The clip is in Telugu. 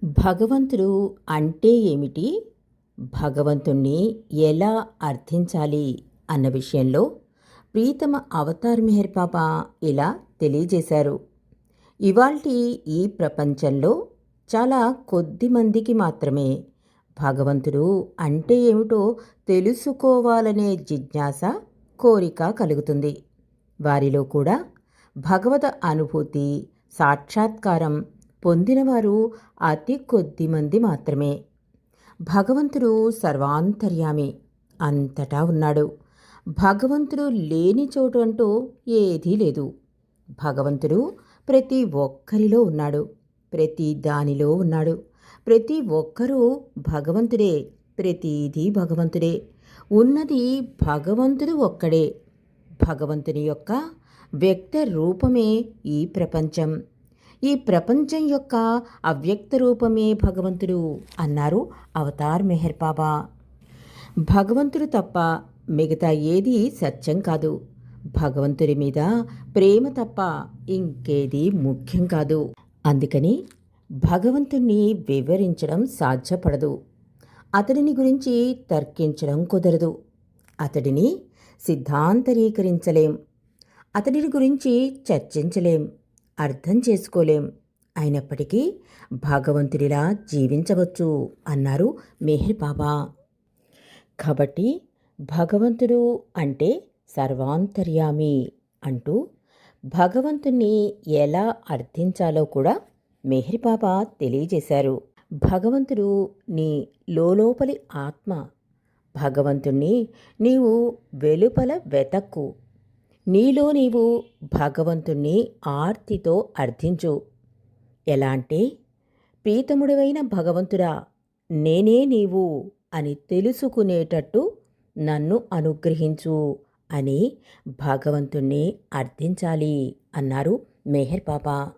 భగవంతుడు అంటే ఏమిటి? భగవంతుణ్ణి ఎలా అర్థించాలి అన్న విషయంలో ప్రీతమ అవతార్ మెహర్ బాబా ఇలా తెలియజేశారు. ఇవాల్టి ఈ ప్రపంచంలో చాలా కొద్ది మందికి మాత్రమే భగవంతుడు అంటే ఏమిటో తెలుసుకోవాలనే జిజ్ఞాస, కోరిక కలుగుతుంది. వారిలో కూడా భగవద్ అనుభూతి, సాక్షాత్కారం పొందినవారు అతి కొద్ది మంది మాత్రమే. భగవంతుడు సర్వాంతర్యామి, అంతటా ఉన్నాడు. భగవంతుడు లేని చోటు అంటూ ఏదీ లేదు. భగవంతుడు ప్రతి ఒక్కరిలో ఉన్నాడు, ప్రతి దానిలో ఉన్నాడు. ప్రతి ఒక్కరూ భగవంతుడే, ప్రతిదీ భగవంతుడే. ఉన్నది భగవంతుడు ఒక్కడే. భగవంతుని యొక్క వ్యక్త రూపమే ఈ ప్రపంచం. ఈ ప్రపంచం యొక్క అవ్యక్త రూపమే భగవంతుడు అన్నారు అవతార్ మెహర్ బాబా. భగవంతుడు తప్ప మిగతా ఏది సత్యం కాదు. భగవంతుడి మీద ప్రేమ తప్ప ఇంకేది ముఖ్యం కాదు. అందుకని భగవంతుణ్ణి వివరించడం సాధ్యపడదు. అతడిని గురించి తర్కించడం కుదరదు. అతడిని సిద్ధాంతరీకరించలేం. అతడిని గురించి చర్చించలేం, అర్థం చేసుకోలేం. అయినప్పటికీ భగవంతుడిలా జీవించవచ్చు అన్నారు మెహర్ బాబా. కాబట్టి భగవంతుడు అంటే సర్వాంతర్యామి అంటూ భగవంతుణ్ణి ఎలా అర్థించాలో కూడా మెహర్ బాబా తెలియజేశారు. భగవంతుడు నీ లోపలి ఆత్మ. భగవంతుణ్ణి నీవు వెలుపల వెతక్కు. నీలో నీవు భగవంతుణ్ణి ఆర్తితో అర్థించు. ఎలా అంటే, ప్రీతముడవైన భగవంతుడా, నేనే నీవు అని తెలుసుకునేటట్టు నన్ను అనుగ్రహించు అని భగవంతుణ్ణి అర్థించాలి అన్నారు మెహర్ బాబా.